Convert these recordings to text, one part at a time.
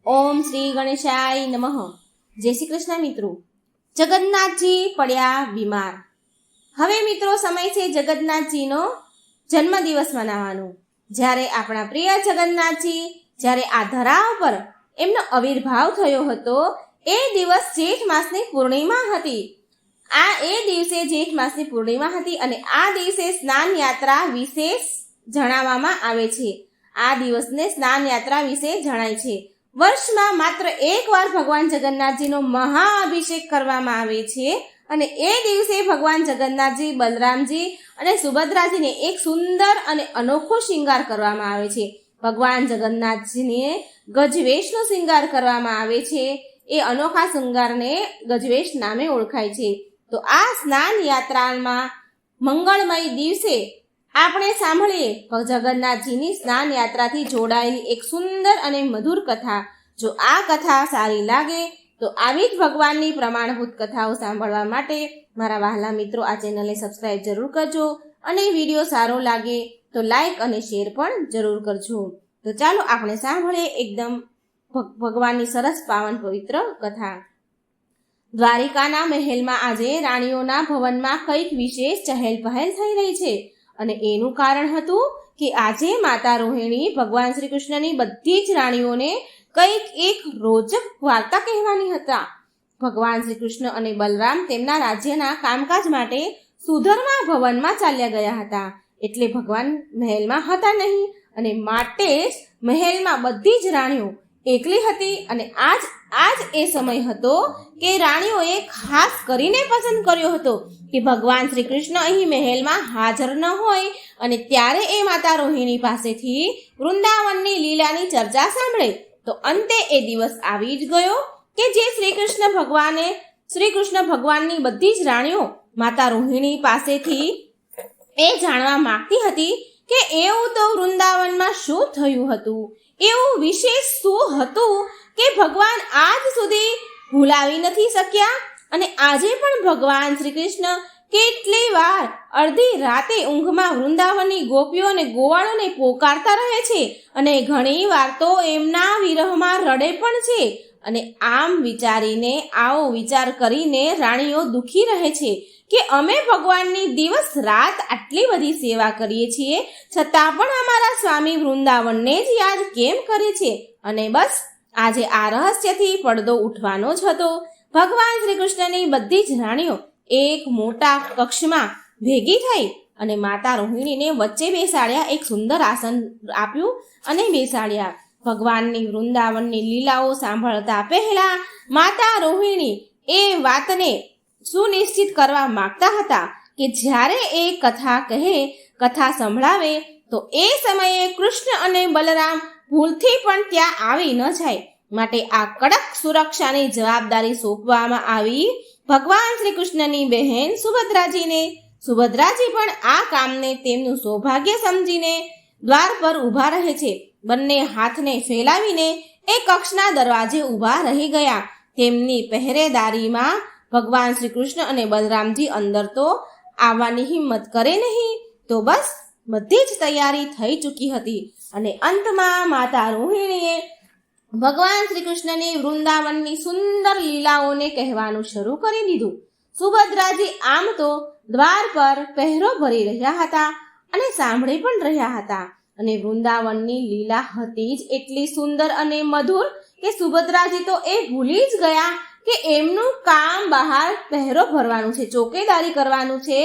ઓમ શ્રી ગણેશાય નમઃ. જય શ્રી કૃષ્ણ મિત્રો. જગન્નાથજી પડ્યા બીમાર. હવે મિત્રો સમય છે જગન્નાથજીનો જન્મદિવસ મનાવવાનો. જ્યારે આપણા પ્રિય જગન્નાથજી જ્યારે આ ધરા ઉપર એમનો આવિર્ભાવ થયો હતો એ દિવસ જેઠ માસની પૂર્ણિમા હતી. એ દિવસે જેઠ માસની પૂર્ણિમા હતી અને આ દિવસે સ્નાન યાત્રા વિશેષ જણાવવામાં આવે છે. આ દિવસને સ્નાન યાત્રા વિશે જણાય છે. વર્ષમાં માત્ર એકવાર ભગવાન જગન્નાથજીનો મહાઅભિષેક કરવામાં આવે છે અને એ દિવસે ભગવાન જગન્નાથજી, બલરામજી અને સુભદ્રાજીને એક સુંદર અને અનોખો શૃંગાર કરવામાં આવે છે. ભગવાન જગન્નાથજીને ગજવેશનો શૃંગાર કરવામાં આવે છે. એ અનોખા શૃંગારને ગજવેશ નામે ઓળખાય છે. તો આ સ્નાન યાત્રામાં મંગળમય દિવસે આપણે સાંભળીએ જગન્નાથજીની સ્નાન યાત્રાથી જોડાયેલી એક સુંદર અને મધુર કથા. જો આ કથા સારી લાગે તો આવી જ ભગવાનની પ્રમાણભૂત કથાઓ સાંભળવા માટે મારા વહાલા મિત્રો આ ચેનલને સબસ્ક્રાઇબ જરૂર કરજો અને વિડીયો સારો લાગે તો લાઈક અને શેર પણ જરૂર કરજો. તો ચાલો આપણે સાંભળીએ એકદમ ભગવાનની સરસ પાવન પવિત્ર કથા. દ્વારિકાના મહેલમાં આજે રાણીઓના ભવનમાં કંઈક વિશેષ ચહેલ પહેલ થઈ રહી છે અને એનું કારણ હતું કે આજે માતા રોહિણી ભગવાન શ્રી કૃષ્ણની બધી જ રાણીઓને કંઈક એક રોચક વાર્તા કહેવાની હતા. ભગવાન શ્રી કૃષ્ણ અને બલરામ તેમના રાજ્યના કામકાજ માટે સુધર્મા ભવનમાં ચાલ્યા ગયા હતા. એટલે ભગવાન મહેલમાં હતા નહીં અને માટે જ મહેલમાં બધી જ રાણીઓ એકલી હતી અને આજ એ સમય હતો કે રાણીઓએ ખાસ કરીને પસંદ કર્યો હતો કે ભગવાન શ્રી કૃષ્ણ અહીં મહેલમાં હાજર ન હોય અને ત્યારે એ માતા રોહિણી પાસેથી વૃંદાવનની લીલાની ચર્ચા સાંભળે. તો અંતે એ દિવસ આવી જ ગયો કે જે શ્રી કૃષ્ણ ભગવાનની બધી જ રાણીઓ માતા રોહિણી પાસેથી એ જાણવા માંગતી હતી કે એવું તો વૃંદાવનમાં શું થયું હતું, એવું વિશેષ શું હતું કે ભગવાન આજ સુધી ભૂલાવી નથી શક્યા અને આજે પણ ભગવાન શ્રી કૃષ્ણ કેટલી વાર અડધી રાતે ઊંઘમાં વૃંદાવનની ગોપીઓ અને ગોવાળોને પોકારતા રહે છે અને ઘણી વાર તો એમના વિરહમાં રડે પણ છે. અને આમ વિચારીને આવો વિચાર કરીને રાણીઓ દુખી રહે છે કે અમે ભગવાનની દિવસ રાત આટલી બધી સેવા કરીએ છીએ છતાં પણ અમારા સ્વામી વૃંદાવનને જ યાદ કેમ કરે છે. અને બસ આજે આ રહસ્યથી પડદો ઉઠવાનો જ હતો. ભગવાન શ્રી કૃષ્ણની બધી જ રાણીઓ એક મોટા કક્ષમાં ભેગી થઈ અને માતા રોહિણીને વચ્ચે બેસાડ્યા. એક સુંદર આસન આપ્યું અને બેસાડ્યા. ભગવાનની વૃંદાવનની લીલાઓ સાંભળતા પહેલા માતા રોહિણી એ વાતને સુનિશ્ચિત કરવા માંગતા હતા કે જ્યારે એ કથા સંભળાવે તો એ સમયે કૃષ્ણ અને બલરામ ભૂલથી પણ ત્યાં આવી ન જાય. માટે આ કડક સુરક્ષાની જવાબદારી સોંપવામાં આવી ભગવાન શ્રી કૃષ્ણની બહેન સુભદ્રાજીને. સુભદ્રાજી પણ આ કામને તેમનું સૌભાગ્ય સમજીને દ્વાર પર ઊભા રહે છે. બંને હાથને ફેલાવીને એ કક્ષના દરવાજે ઊભા રહી ગયા. તેમની પહેરેદારીમાં ભગવાન શ્રી કૃષ્ણ અને બલરામજી અંદર તો આવવાની હિંમત કરે નહીં. તો બસ બધી જ તૈયારી થઈ ચૂકી હતી અને અંતમાં માતા રોહિણીએ ભગવાન શ્રી કૃષ્ણની વૃંદાવનની સુંદર લીલાઓને કહેવાનું શરૂ કરી દીધું. સુભદ્રાજી આમ તો દ્વાર પર પહેરો ભરી રહ્યા હતા અને સાંભળી પણ રહ્યા હતા અને વૃંદાવનની લીલા હતી જ એટલી સુંદર અને મધુર કે સુભદ્રાજી તો એ ભૂલી જ ગયા કે એમનું કામ બહાર પહેરો ભરવાનું છે, ચોકીદારી કરવાનું છે.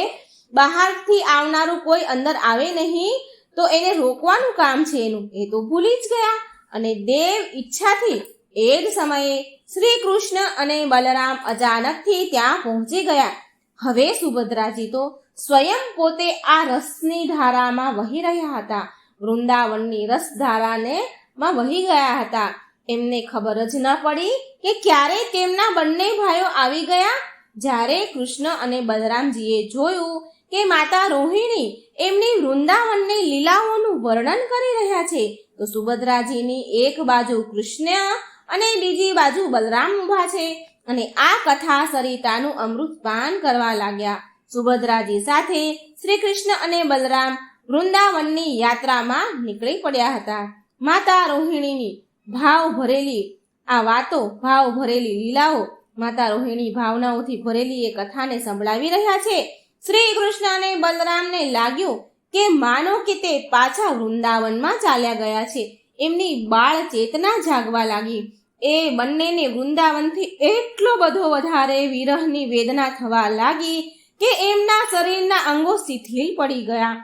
બહારથી આવનારું કોઈ અંદર આવે નહીં તો એને રોકવાનું કામ છે એનું, એ તો ભૂલી જ ગયા. અને દેવ ઈચ્છાથી એ જ સમયે શ્રી કૃષ્ણ અને બલરામ અચાનકથી ત્યાં પહોંચી ગયા. હવે સુભદ્રાજી તો સ્વયં પોતે આ રસની ધારામાં વહી રહ્યા હતા. વૃંદાવનની રસધારામાં વહી ગયા હતા. એમને ખબર જ ન પડી કે ક્યારે તેમના બંને ભાઈઓ આવી ગયા. જ્યારે કૃષ્ણ અને બલરામજીએ જોયું કે માતા રોહિણી એમની વૃંદાવનની લીલાઓનું વર્ણન કરી રહ્યા છે તો સુભદ્રાજીની એક બાજુ કૃષ્ણ અને બીજી બાજુ બલરામ ઊભા છે અને આ કથા સરિતાનું અમૃતપાન કરવા લાગ્યા. સુભદ્રાજી સાથે શ્રી કૃષ્ણ અને બલરામ વૃંદાવનની યાત્રામાં નીકળી પડ્યા હતા. માતા રોહિણીની ભાવ ભરેલી આ વાતો, ભાવ ભરેલી લીલાઓ, માતા રોહિણી ભાવનાઓથી ભરેલી એ કથાને સંભળાવી રહ્યા છે. શ્રી કૃષ્ણ અને બલરામને લાગ્યું કે માનો કે તે પાછા વૃંદાવનમાં ચાલ્યા ગયા છે. એમની બાળ ચેતના જાગવા લાગી. એ બંનેને વૃંદાવનથી એટલો બધો વધારે વિરહની વેદના થવા લાગી કે એમના શરીરના અંગો શિથિલ પડી ગયા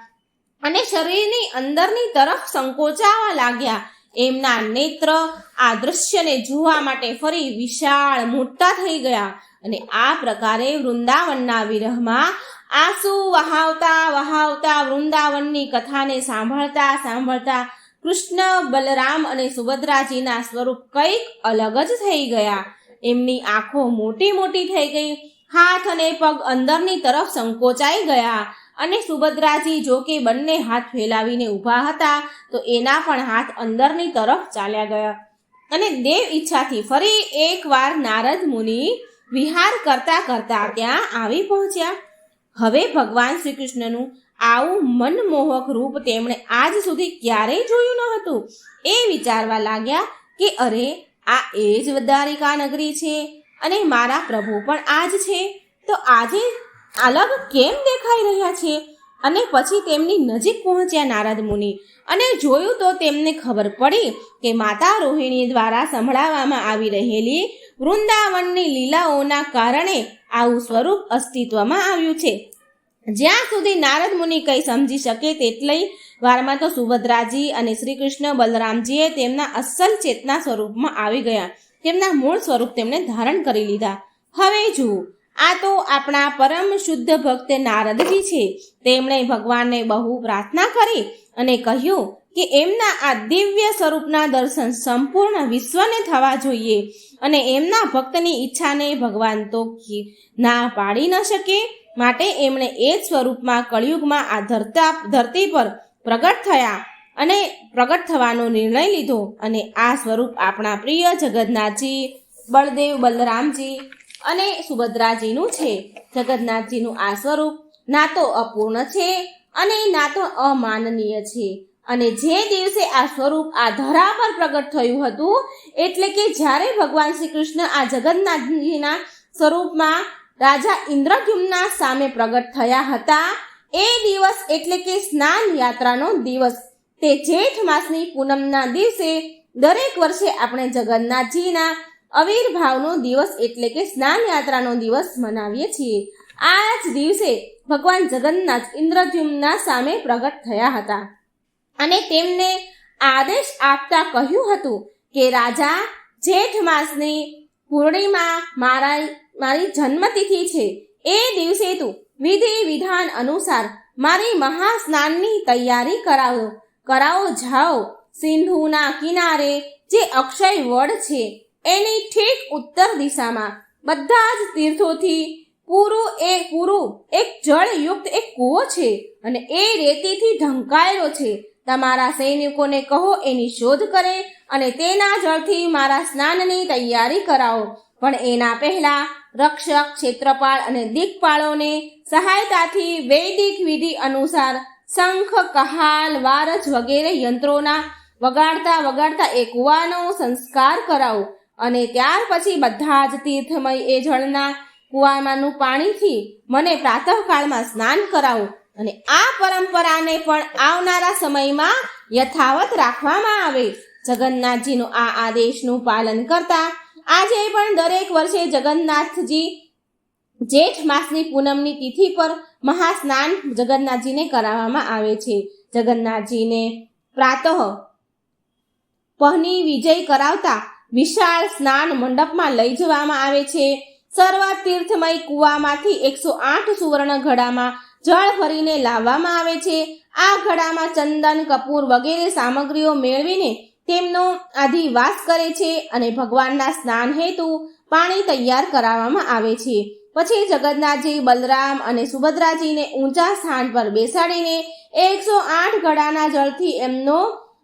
અને શરીરની અંદરની તરફ સંકોચાવા લાગ્યા. એમના નેત્ર આ દૃશ્યને જોવા માટે ફરી વિશાળ મોટા થઈ ગયા અને આ પ્રકારે વૃંદાવનના વિરહમાં આંસુ વહાવતા વહાવતા વૃંદાવનની કથાને સાંભળતા સાંભળતા કૃષ્ણ, બલરામ અને સુભદ્રાજીના સ્વરૂપ કંઈક અલગ જ થઈ ગયા. એમની આંખો મોટી મોટી થઈ ગઈ, હાથ અને પગ અંદરની તરફ સંકોચાઈ ગયા અને સુભદ્રાજી જો કે બંને હાથ ફેલાવીને ઊભા હતા તો એના પણ હાથ અંદરની તરફ ચાલ્યા ગયા અને દેવ ઈચ્છાથી ફરી એકવાર નારદ મુનિ વિહાર કરતા કરતા ત્યાં આવી પહોંચ્યા. હવે ભગવાન શ્રી કૃષ્ણનું આવું મનમોહક રૂપ તેમણે આજ સુધી ક્યારેય જોયું ન હતું. એ વિચારવા લાગ્યા કે અરે, આ એ જ દ્વારિકા નગરી છે અને મારા પ્રભુ પણ આ જ છે, તો આજે અલગ કેમ દેખાઈ રહ્યા છે? અને પછી તેમની નજીક પહોંચ્યા નારદ મુનિ અને જોયું તો તેમને ખબર પડી કે માતા રોહિણી દ્વારા સંભળાવવામાં આવી રહેલી વૃંદાવનની લીલાઓના કારણે આવું સ્વરૂપ અસ્તિત્વમાં આવ્યું છે. જ્યાં સુધી નારદ મુનિ કંઈ સમજી શકે તેટલી વારમાં તો સુભદ્રાજી અને શ્રી કૃષ્ણ બલરામજીએ તેમના અસલ ચેતના સ્વરૂપમાં આવી ગયા. તેમના મૂળ સ્વરૂપ તેમણે ધારણ કરી લીધા. હવે જુઓ, આ તો આપણા પરમ શુદ્ધ ભક્ત નારદજી છે. તેમણે ભગવાનને બહુ પ્રાર્થના કરી અને કહ્યું કે એમના આ દિવ્ય સ્વરૂપના દર્શન સંપૂર્ણ વિશ્વને થવા જોઈએ અને એમના ભક્તની ઈચ્છાને ભગવાન તો ના પાડી ન શકે. માટે એમણે એ જ સ્વરૂપમાં કળિયુગમાં આ ધરતી પર પ્રગટ થયા અને પ્રગટ થવાનો નિર્ણય લીધો. અને આ સ્વરૂપ આપણા પ્રિય જગન્નાથજી, બળદેવ, બલરામજી અને સુભદ્રાજીનું છે. જગન્નાથજીનું આ સ્વરૂપ ના તો અપૂર્ણ છે અને ના તો અમાનનીય છે. અને જે દિવસે આ સ્વરૂપ આ ધરા પર પ્રગટ થયું હતું, એટલે કે જ્યારે ભગવાન શ્રી કૃષ્ણ આ જગન્નાથજીના સ્વરૂપમાં રાજા ઇન્દ્રદ્યુમ્ના સામે પ્રગટ થયા હતા, એ દિવસ એટલે કે સ્નાન યાત્રાનો દિવસ. તે જેઠ માસની પૂનમના દિવસે દરેક વર્ષે આપણે જગન્નાથજીના આવિર્ભાવનો દિવસ એટલે કે સ્નાન યાત્રાનો દિવસ મનાવીએ છીએ. આ જ દિવસે ભગવાન જગન્નાથ ઇન્દ્રદ્યુમ્ના સામે પ્રગટ થયા હતા અને તેમને આદેશ આપતા કહ્યું હતું કે રાજા, જેઠ માસની પૂર્ણિમા મારી જન્મતિથિ છે. એ દિવસે તું વિધિ વિધાન અનુસાર મારી મહાસ્નાનની તૈયારી કરાવો જાઓ. સિંધુના કિનારે જે અક્ષય વડ છે એની ઠીક ઉત્તર દિશામાં બધા જ તીર્થોથી પૂરું એક જળયુક્ત એક કૂવો છે અને એ રેતીથી ઢંકાયેલો છે. તમારા સૈનિકોને કહો એની શોધ કરે અને તેના જળથી મારા સ્નાનની તૈયારી કરાવો. પણ એના પહેલા રક્ષક, ક્ષેત્રપાળ અને દિક્પાળોને સહાયતાથી વૈદિક વિધિ અનુસાર શંખ, કહાલ, વારજ વગેરે યંત્રોના વગાડતા એ કૂવાનો સંસ્કાર કરાવો અને ત્યાર પછી બધા જ તીર્થમય એ જળના કૂવામાંનું પાણીથી મને પ્રાતઃકાળમાં સ્નાન કરાવો. અને આ પરંપરાને પણ આવનારા સમયમાં યથાવત રાખવામાં આવે. જગન્નાથજીનો આ આદેશનું પાલન કરતા આજે પણ દરેક વર્ષે જગન્નાથજી જેઠ માસની પૂનમની તિથિ પર મહાસ્નાન જગન્નાથજીને કરાવવામાં આવે છે. જગન્નાથજીને પ્રાતઃ પહની વિજય કરાવતા વિશાળ સ્નાન મંડપમાં લઈ જવામાં આવે છે. સર્વ તીર્થમય કૂવામાંથી 108 સુવર્ણ ઘડામાં જળ ભરીને લાવવામાં આવે છે. આ ઘડામાં ચંદન, કપૂર વગેરે સામગ્રીઓ મેળવીને તેમનો અધિવાસ કરે છે અને ભગવાનના સ્નાન હેતુ પાણી તૈયાર કરાવવામાં આવે છે. પછી જગન્નાથજી, બલરામ અને સુભદ્રાજીને ઊંચા સ્થાન પર બેસાડીને 108 ઘડાના જળથી એમનો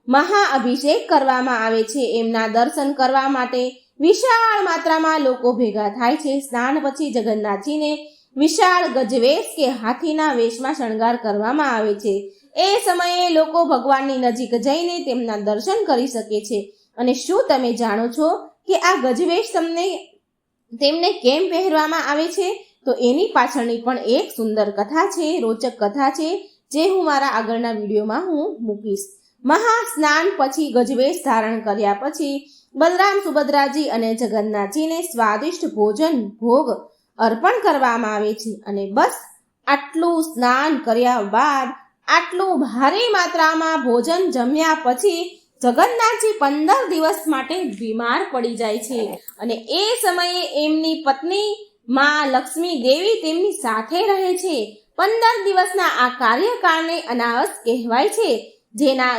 મહાઅભિષેક કરવામાં આવે છે. એમના દર્શન કરવા માટે વિશાળ માત્રામાં લોકો ભેગા થાય છે. સ્નાન પછી જગન્નાથજીને વિશાળ ગજવેશ કે હાથીના વેશમાં શણગાર કરવામાં આવે છે. એ સમયે લોકો ભગવાનની નજીક જઈને તેમના દર્શન કરી શકે છે. અને શું તમે જાણો છો કે આ ગજવેશ તેમને કેમ પહેરવામાં આવે છે, તો એની પાછળની પણ એક સુંદર કથા છે, રોચક કથા છે, જે હું મારા આગળના વિડીયોમાં હું મૂકીશ. મહાસ્નાન પછી ગજવેશ ધારણ કર્યા પછી બલરામ, સુભદ્રાજી અને જગન્નાથજીને સ્વાદિષ્ટ ભોગ અર્પણ કરવામાં આવે છે. અને બસ આટલું સ્નાન કર્યા બાદ આટલું ભારે માત્રામાં ભોજન જમ્યા પછી જગન્નાથજી 15 દિવસ માટે બીમાર પડી જાય છે. અને એ સમયે એમની પત્ની માં લક્ષ્મી દેવી તેમની સાથે રહે છે. 15 દિવસના આ કાર્યકાળને અનાવસ કહેવાય છે,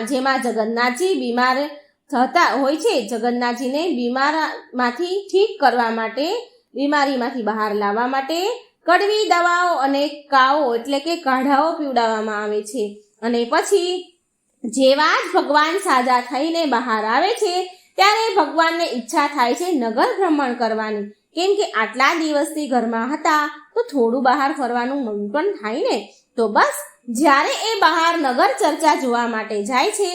જેમાં જગન્નાથજી બીમાર થતા હોય છે. જગન્નાથજીને બીમારીમાંથી ઠીક કરવા માટે, બીમારીમાંથી બહાર લાવવા માટે કડવી દવાઓ અને એટલે કે કાઢાઓ પીવડાવવામાં આવે છે. અને પછી જેવા જ ભગવાન સાજા થઈને બહાર આવે છે ત્યારે ભગવાનને ઈચ્છા થાય છે નગર ભ્રમણ કરવાની, કેમ કે આટલા દિવસથી ઘરમાં હતા તો થોડું બહાર ફરવાનું મન પણ થાય ને. તો બસ જ્યારે એ બહાર નગર ચર્ચા જોવા માટે જાય છે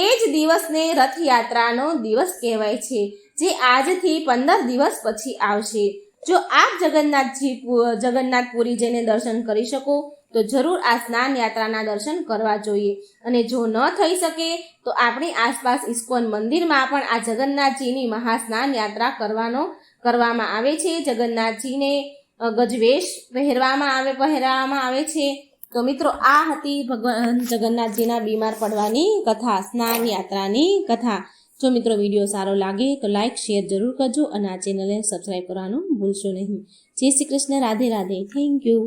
એ જ દિવસને રથયાત્રાનો દિવસ કહેવાય છે, જે આજથી 15 દિવસ પછી આવશે. જો આપ જગન્નાથપુરી જઈને દર્શન કરી શકો તો જરૂર આ સ્નાન યાત્રાના દર્શન કરવા જોઈએ. અને જો ન થઈ શકે તો આપણી આસપાસ ઇસ્કોન મંદિરમાં પણ આ જગન્નાથજીની મહાસ્નાન યાત્રા કરવામાં આવે છે. જગન્નાથજીને ગજવેશ પહેરાવવામાં આવે છે. તો મિત્રો, આ હતી ભગવાન જગન્નાથજીના બીમાર પડવાની કથા, સ્નાન યાત્રાની કથા. જો મિત્રો વિડીયો સારો લાગે તો લાઈક, શેર જરૂર કરજો અને આ ચેનલને સબસ્ક્રાઈબ કરવાનું ભૂલશો નહીં. જય શ્રી કૃષ્ણ. રાધે રાધે. Thank you.